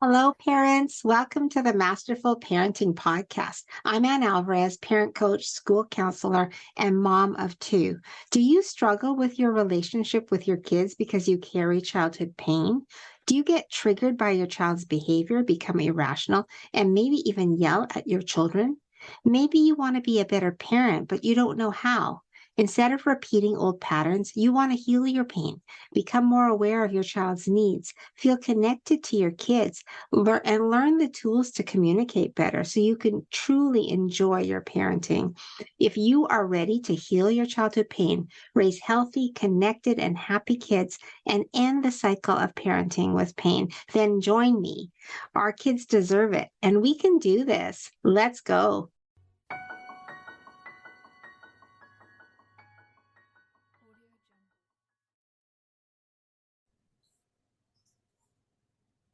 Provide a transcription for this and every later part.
Hello, parents. Welcome to the Masterful Parenting Podcast. I'm Ann Alvarez, parent coach, school counselor, and mom of two. Do you struggle with your relationship with your kids because you carry childhood pain? Do you get triggered by your child's behavior, become irrational, and maybe even yell at your children? Maybe you want to be a better parent, but you don't know how. Instead of repeating old patterns, you want to heal your pain, become more aware of your child's needs, feel connected to your kids and learn the tools to communicate better so you can truly enjoy your parenting. If you are ready to heal your childhood pain, raise healthy, connected, and happy kids, and end the cycle of parenting with pain, then join me. Our kids deserve it, and we can do this. Let's go.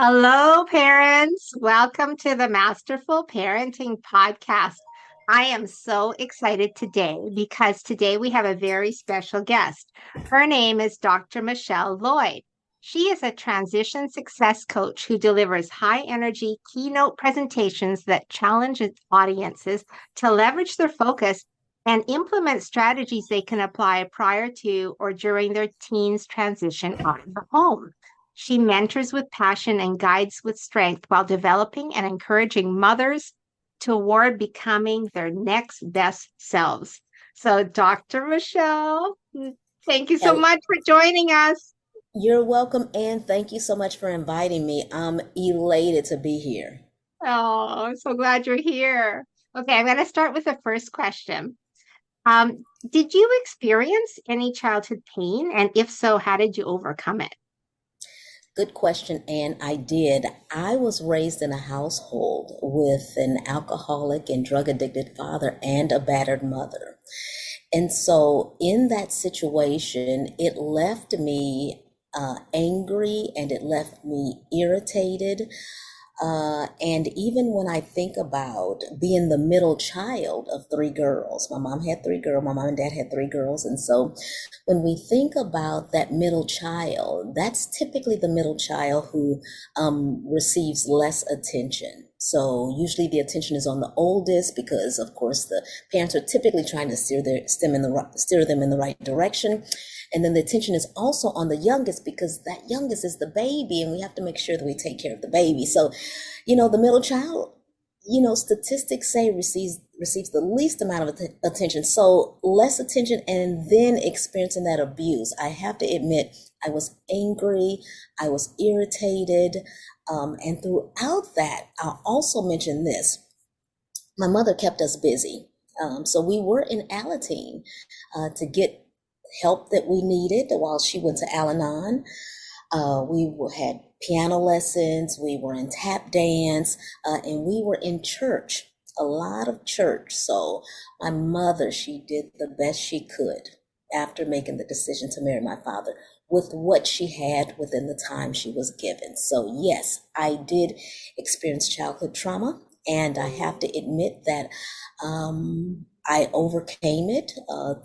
Hello, parents. Welcome to the Masterful Parenting Podcast. I am so excited today because today we have a very special guest. Her name is Dr. Michelle Lloyd. She is a transition success coach who delivers high energy keynote presentations that challenge its audiences to leverage their focus and implement strategies they can apply prior to or during their teens' transition out of the home. She mentors with passion and guides with strength while developing and encouraging mothers toward becoming their next best selves. So, Dr. Michelle, thank you so Hel- much for joining us. You're welcome, and thank you so much for inviting me. I'm elated to be here. Oh, I'm so glad you're here. Okay, I'm going to start with the first question. Did you experience any childhood pain? And if so, how did you overcome it? Good question, and I did. I was raised in a household with an alcoholic and drug addicted father and a battered mother. And so, in that situation, it left me angry and it left me irritated. And even when I think about being the middle child of three girls, my mom had three girls, my mom and dad had three girls. And so when we think about that middle child, that's typically the middle child who receives less attention. So usually the attention is on the oldest because, of course, the parents are typically trying to steer them in the right direction. And then the attention is also on the youngest because that youngest is the baby, and we have to make sure that we take care of the baby. So, the middle child, statistics say receives the least amount of attention. So less attention, and then experiencing that abuse. I have to admit, I was angry, I was irritated, and throughout that, I'll also mention this: my mother kept us busy. So we were in Alateen to get help that we needed while she went to Al-Anon. Had piano lessons, we were in tap dance, and we were in church, a lot of church. So my mother, she did the best she could after making the decision to marry my father with what she had within the time she was given. So yes, I did experience childhood trauma, and I have to admit that I overcame it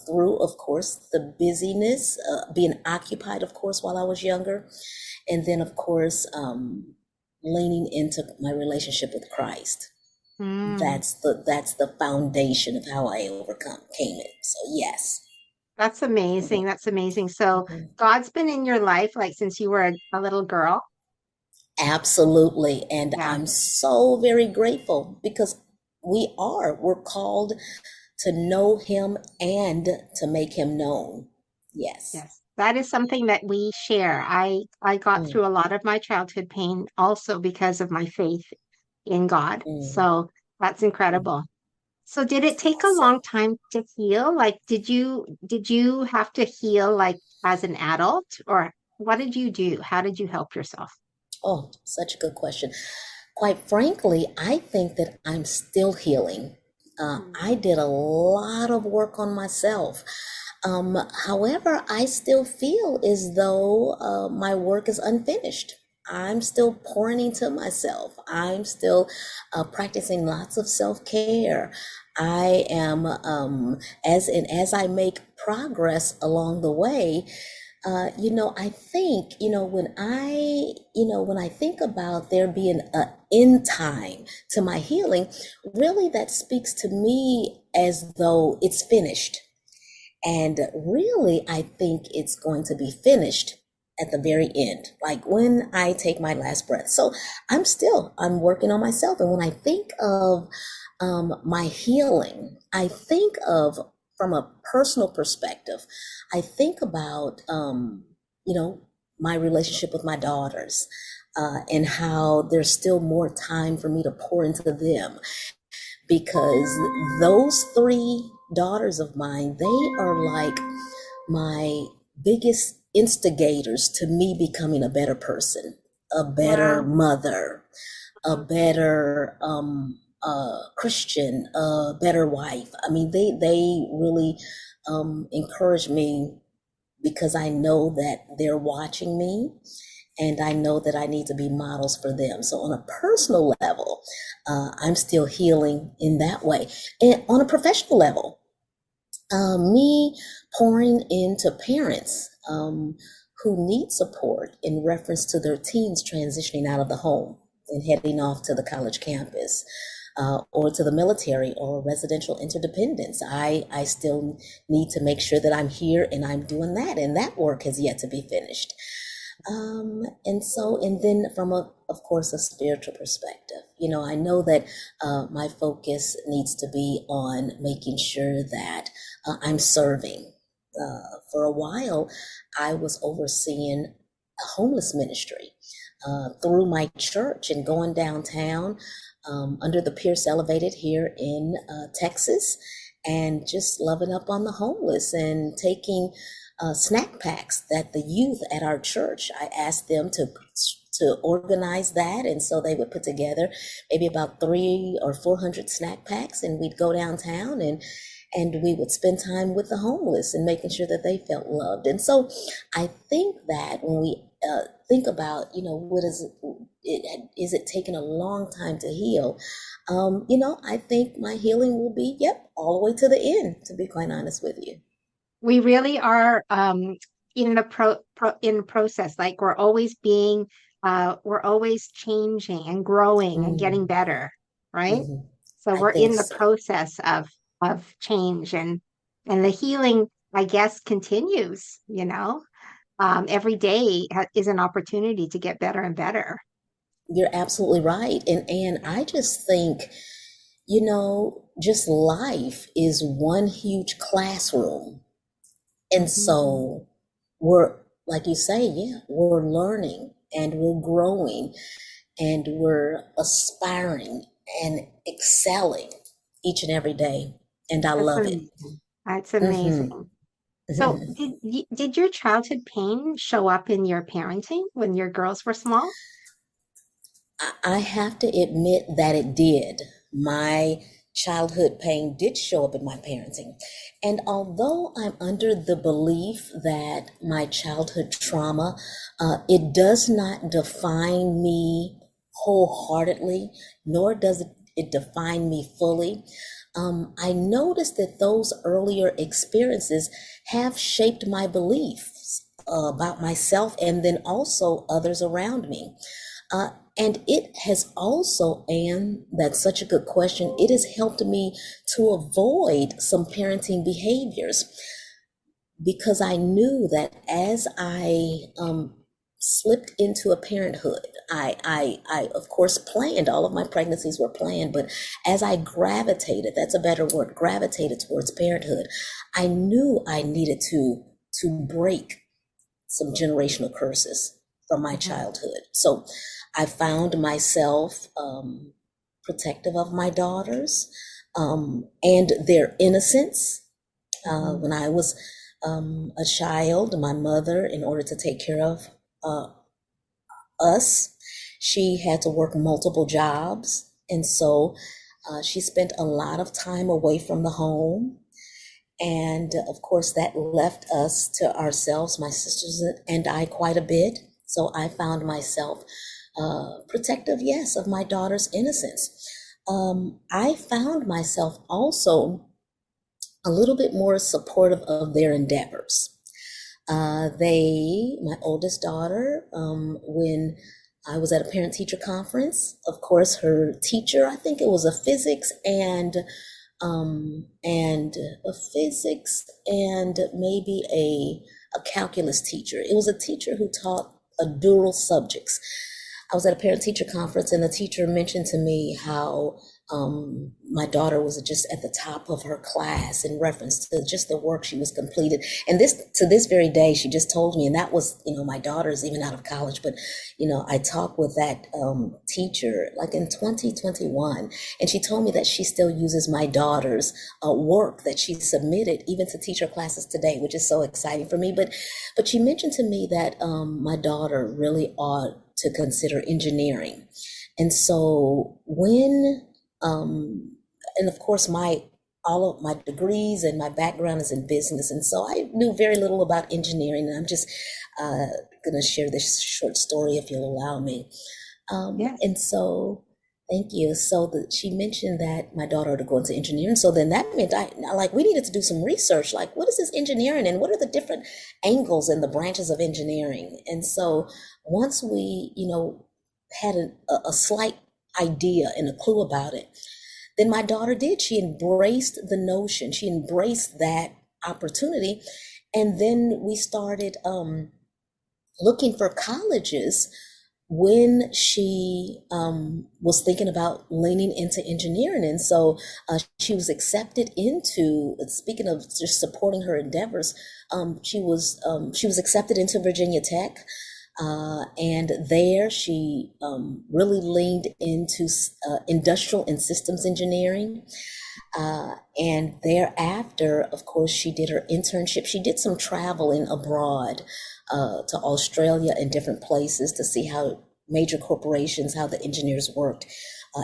through, of course, the busyness, being occupied, of course, while I was younger. And then, of course, leaning into my relationship with Christ. Mm, That's the foundation of how I overcome came it. So yes. that's amazing. That's amazing. So, Mhm. God's been in your life like since you were a little girl. Absolutely. And Yeah. I'm so very grateful because we're called to know him and to make him known. Yes. Yes, that is something that we share. I got Mm, through a lot of my childhood pain also because of my faith in God. mm, So that's mm. incredible. So did it take a So, long time to heal? Like did you have to heal like as an adult or what did you do? How did you help yourself? oh, such a good question. Quite frankly, I think that I'm still healing. I Mm. did a lot of work on myself. However, I still feel as though my work is unfinished. I'm still pouring into myself. I'm still practicing lots of self-care. I am, as I make progress along the way, I think, when I think about there being an end time to my healing, really that speaks to me as though it's finished. And really, I think it's going to be finished at the very end, like when I take my last breath. So I'm working on myself. And when I think of my healing, I think of from a personal perspective, I think about, my relationship with my daughters. And how there's still more time for me to pour into them, because those three daughters of mine, they are like my biggest instigators to me becoming a better person, a better Wow. mother, a better Christian, a better wife. I mean, they really encourage me, because I know that they're watching me, and I know that I need to be models for them. So on a personal level, I'm still healing in that way. And on a professional level, me pouring into parents who need support in reference to their teens transitioning out of the home and heading off to the college campus, or to the military or residential interdependence. I still need to make sure that I'm here and I'm doing that, and that work has yet to be finished. And then from of course, a spiritual perspective, I know that my focus needs to be on making sure that I'm serving. For a while, I was overseeing a homeless ministry through my church and going downtown under the Pierce Elevated here in Texas, and just loving up on the homeless and taking snack packs that the youth at our church, I asked them to organize that, and so they would put together maybe about 300 or 400 snack packs, and we'd go downtown and we would spend time with the homeless and making sure that they felt loved. And so I think that when we think about, what is it taking a long time to heal? I think my healing will be, all the way to the end, to be quite honest with you. We really are in the in process. Like we're always changing and growing and getting Mm, better, right? mhm. So I we're think in the so. process of change, and the healing, I guess, continues, every day is an opportunity to get better and better. You're absolutely right. And I just think, just life is one huge classroom. And Mhm. so we're, like you say, we're learning and we're growing and we're aspiring and excelling each and every day. And I That's love it. amazing. That's Hmm. amazing. So, did your childhood pain show up in your parenting when your girls were small? I have to admit that it did. My childhood pain did show up in my parenting. And although I'm under the belief that my childhood trauma, it does not define me wholeheartedly, nor does it define me fully. I noticed that those earlier experiences have shaped my beliefs about myself and then also others around me. Uh, and it has also, Anne, that's such a good question. It has helped me to avoid some parenting behaviors, because I knew that as I slipped into a parenthood, I of course planned, all of my pregnancies were planned, but as I gravitated, that's a better word, gravitated towards parenthood, I knew I needed to break some generational curses from my Mhm. childhood. So I found myself protective of my daughters and their innocence. Mhm. When I was a child, my mother, in order to take care of uh, us, she had to work multiple jobs. And so she spent a lot of time away from the home. And of course, that left us to ourselves, my sisters and I, quite a bit. So I found myself protective, yes, of my daughter's innocence. I found myself also a little bit more supportive of their endeavors. My oldest daughter, when I was at a parent teacher conference, of course, her teacher, I think it was a physics and maybe a calculus teacher. It was a teacher who taught a dual subjects. I was at a parent teacher conference, and the teacher mentioned to me how my daughter was just at the top of her class in reference to just the work she was completed. And this, to this very day, she just told me, and that was, my daughter's even out of college, but, I talked with that teacher like in 2021, and she told me that she still uses my daughter's work that she submitted even to teach her classes today, which is so exciting for me. But she mentioned to me that my daughter really ought to consider engineering. And so and of course, all of my degrees and my background is in business, and so I knew very little about engineering. And I'm just going to share this short story, if you'll allow me. Yes. And so, thank you. So she mentioned that my daughter to go into engineering. So then that meant we needed to do some research. Like, what is this engineering, and what are the different angles and the branches of engineering? And so once we, had a slight idea and a clue about it, then my daughter did. She embraced the notion. She embraced that opportunity. And then we started looking for colleges when she was thinking about leaning into engineering. And so she was accepted into, speaking of just supporting her endeavors, she was accepted into Virginia Tech. And there she really leaned into industrial and systems engineering. And thereafter, of course, she did her internship. She did some traveling abroad to Australia and different places to see how major corporations, how the engineers worked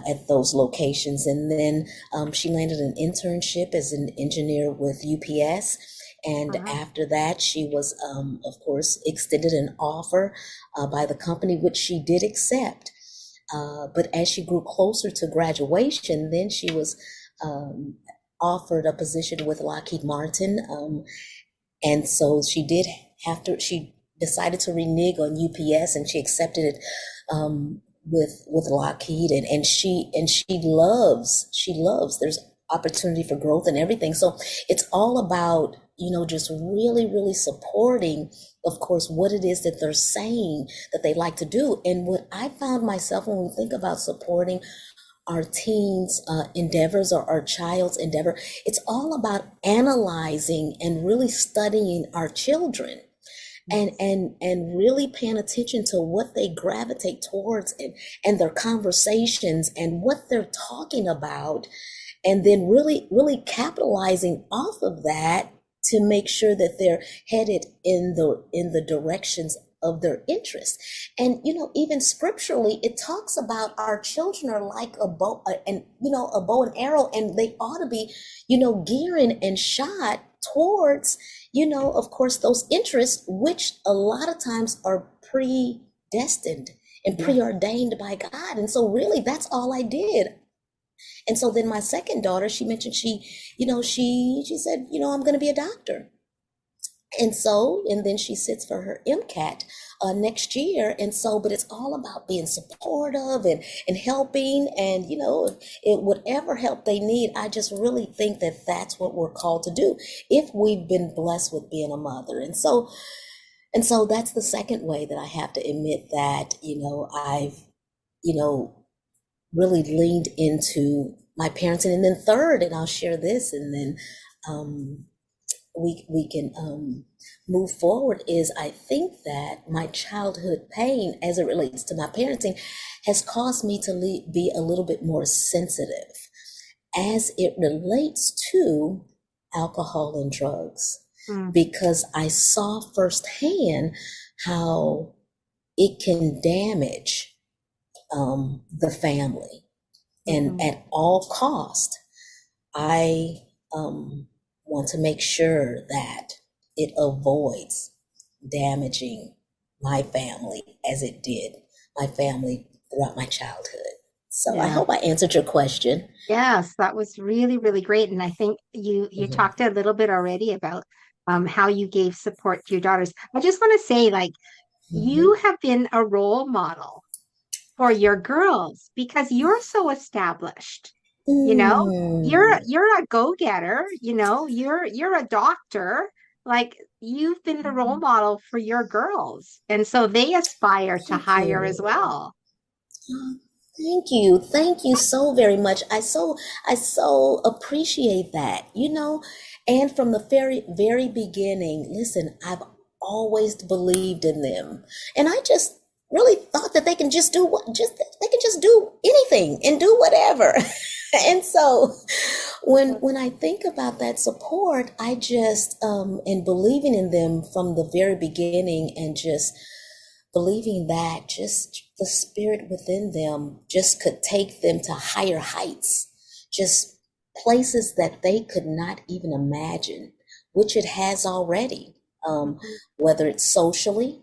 at those locations. And then she landed an internship as an engineer with UPS. And after that, she was, of course, extended an offer by the company, which she did accept. But as she grew closer to graduation, then she was offered a position with Lockheed Martin. And so she decided to renege on UPS, and she accepted it with Lockheed, and she loves there's opportunity for growth and everything. So it's all about, just really, really supporting, of course, what it is that they're saying that they like to do. And what I found myself, when we think about supporting our teens' endeavors or our child's endeavor, it's all about analyzing and really studying our children. And really paying attention to what they gravitate towards, and their conversations and what they're talking about, and then really, really capitalizing off of that to make sure that they're headed in the directions of their interest. And even scripturally, it talks about our children are like a bow and arrow, and they ought to be gearing and shot towards of course, those interests, which a lot of times are predestined and preordained by God. And so really, that's all I did. And so then my second daughter, she mentioned she said, I'm going to be a doctor. And then she sits for her MCAT next year. And so, but it's all about being supportive and helping, and, whatever help they need. I just really think that that's what we're called to do if we've been blessed with being a mother. And so that's the second way that I have to admit that, I've, really leaned into my parenting. And then third, and I'll share this, and then, we can move forward, is I think that my childhood pain as it relates to my parenting has caused me to be a little bit more sensitive as it relates to alcohol and drugs, because I saw firsthand how it can damage the family. And at all cost, I want to make sure that it avoids damaging my family as it did my family throughout my childhood. So I hope I answered your question. Yes, that was really, really great. And I think you talked a little bit already about how you gave support to your daughters. I just want to say, like, Mhm. you have been a role model for your girls because you're so established. You know, Mm. you're a go-getter, you're a doctor. Like you've been the role Mhm. model for your girls. And so they aspire to Thank higher as you. well. Oh, thank you. Thank you so very much. I so appreciate that. And from the very beginning, listen, I've always believed in them. And I just really thought that they can just do what just they can just do anything and do whatever. And so when I think about that support, I just in believing in them from the very beginning and just believing that just the spirit within them just could take them to higher heights, just places that they could not even imagine, which it has already. Mhm. Whether it's socially,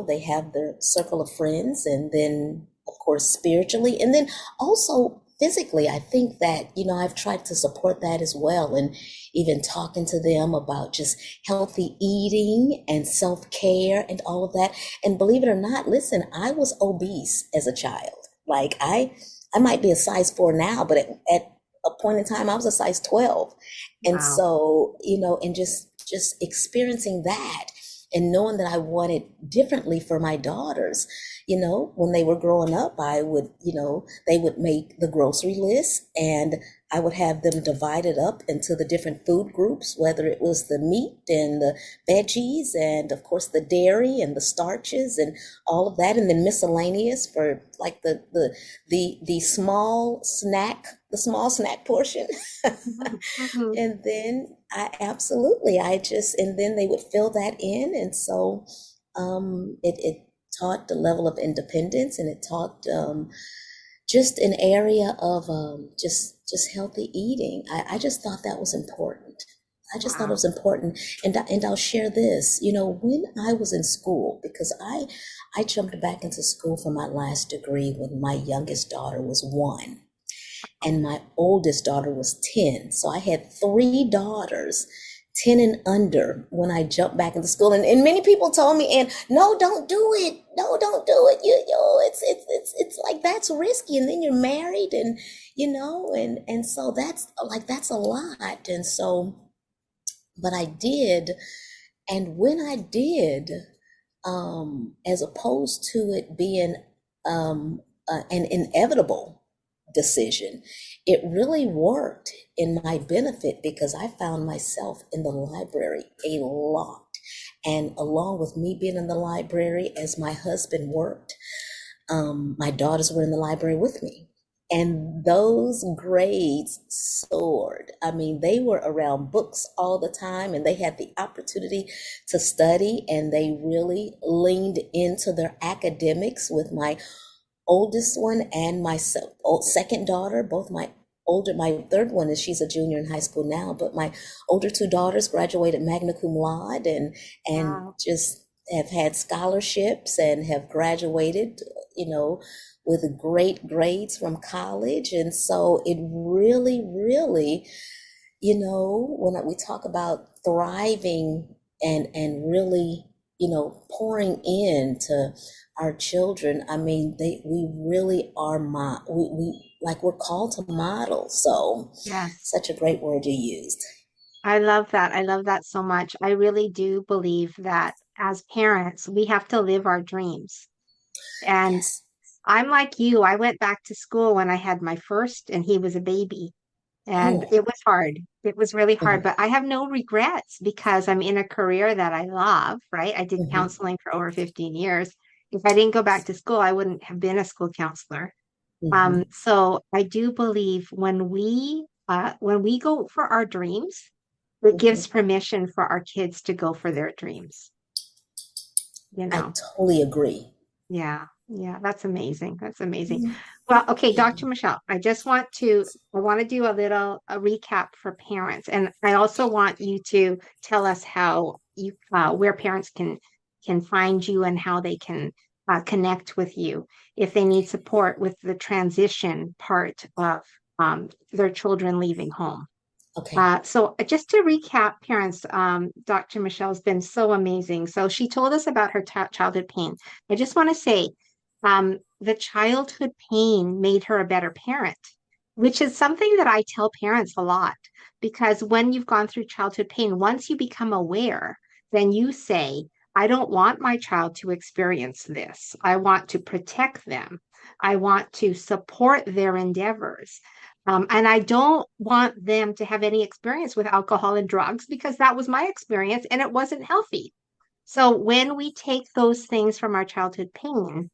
they have their circle of friends, and then, of course, spiritually, and then also physically. I think that, I've tried to support that as well. And even talking to them about just healthy eating and self care and all of that. And believe it or not, listen, I was obese as a child. Like I might be a size 4 now, but at a point in time, I was a size 12. And Wow. so, and just experiencing that and knowing that I wanted differently for my daughters. When they were growing up, I would, they would make the grocery list, and I would have them divided up into the different food groups, whether it was the meat and the veggies, and of course the dairy and the starches and all of that, and then miscellaneous for like the small snack portion. Mhm. Mhm. And then and then they would fill that in. And so it taught the level of independence, and it taught just an area of just healthy eating. I just thought that was important. I just thought it Wow. was important. And I'll share this, when I was in school, because I jumped back into school for my last degree when my youngest daughter was 1 and my oldest daughter was 10. So I had 3 daughters, 10 and under, when I jumped back into school. And many people told me, and no, don't do it. No, don't do it. It's like that's risky. And then you're married, and and so that's a lot. And so, but I did. And when I did, as opposed to it being an inevitable decision, it really worked in my benefit because I found myself in the library a lot. And along with me being in the library as my husband worked, my daughters were in the library with me. And those grades soared. I mean, they were around books all the time, and they had the opportunity to study, and they really leaned into their academics with my oldest one and my second daughter. Both my third one is she's a junior in high school now, but my older 2 daughters graduated magna cum laude, and Wow. just have had scholarships and have graduated, you know, with great grades from college. And so it really, really, when we talk about thriving and really, pouring into our children, I mean, we really are we like we're called to model. So Yes. such a great word you used. I love that. I love that so much. I really do believe that as parents, we have to live our dreams. And Yes. I'm like you. I went back to school when I had my first, and he was a baby. And Oh. it was hard. It was really hard, Mhm, but I have no regrets because I'm in a career that I love, right? I did mhm, counseling for over 15 years. If I didn't go back to school, I wouldn't have been a school counselor. mhm, So I do believe when we go for our dreams, it gives mhm. permission for our kids to go for their dreams, you I know. totally agree. Yeah, yeah, that's amazing. That's amazing. Mhm. Well, okay, Yeah. Dr. Michelle, I want to do a recap for parents, and I also want you to tell us how where parents can find you and how they can connect with you if they need support with the transition part of their children leaving home. Okay. So just to recap, parents, Dr. Michelle's been so amazing. So she told us about her childhood pain. I just want to say, the childhood pain made her a better parent, which is something that I tell parents a lot. Because when you've gone through childhood pain, once you become aware, then you say, I don't want my child to experience this. I want to protect them. I want to support their endeavors. And I don't want them to have any experience with alcohol and drugs because that was my experience and it wasn't healthy. So when we take those things from our childhood pain,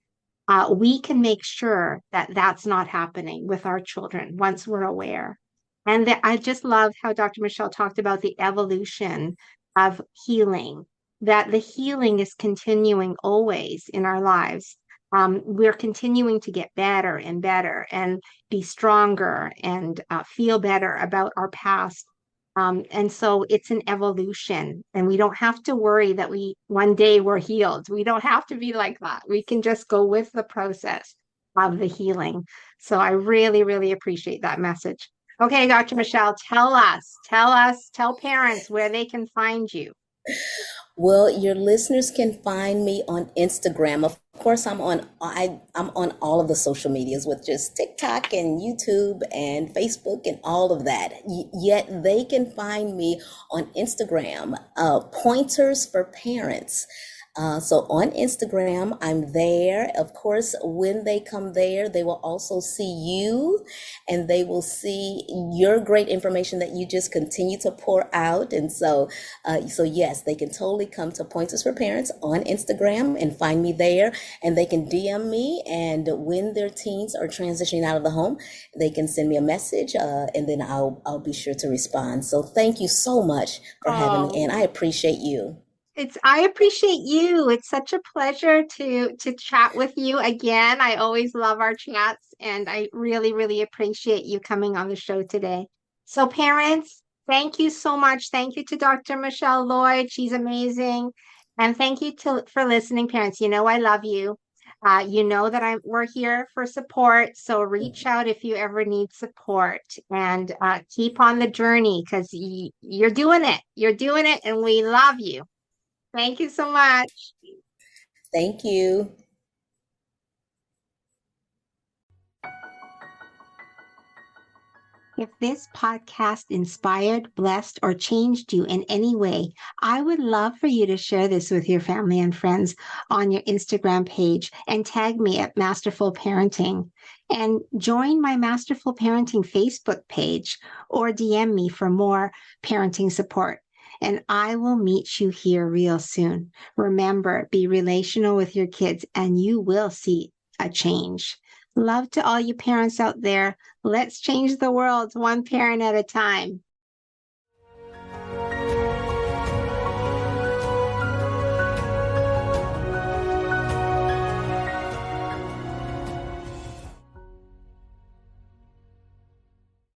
we can make sure that that's not happening with our children once we're aware. And I just love how Dr. Michelle talked about the evolution of healing, that the healing is continuing always in our lives. We're continuing to get better and better and be stronger and feel better about our past. And so it's an evolution, and we don't have to worry that we one day we're healed. We don't have to be like that. We can just go with the process of the healing. So I really, really appreciate that message. Okay, Dr. Michelle, tell parents where they can find you. Well, your listeners can find me on Instagram. Of course, I'm on all of the social medias with just TikTok and YouTube and Facebook and all of that. Yet they can find me on Instagram, Pointers for Parents. So on Instagram, I'm there. Of course, when they come there, they will also see you and they will see your great information that you just continue to pour out. And so yes, they can totally come to Pointers for Parents on Instagram and find me there, and they can DM me. And when their teens are transitioning out of the home, they can send me a message, and then I'll be sure to respond. So thank you so much for having me, and Oh, I appreciate you. I appreciate you. It's such a pleasure to chat with you again. I always love our chats and I really, really appreciate you coming on the show today. So parents, thank you so much. Thank you to Dr. Michelle Lloyd. She's amazing. And thank you for listening, parents. You know I love you. You know that we're here for support. So reach out if you ever need support and keep on the journey because you're doing it. You're doing it and we love you. Thank you so much. Thank you. If this podcast inspired, blessed, or changed you in any way, I would love for you to share this with your family and friends on your Instagram page and tag me at Masterful Parenting. And join my Masterful Parenting Facebook page or DM me for more parenting support. And I will meet you here real soon. Remember, be relational with your kids and you will see a change. Love to all you parents out there. Let's change the world one parent at a time.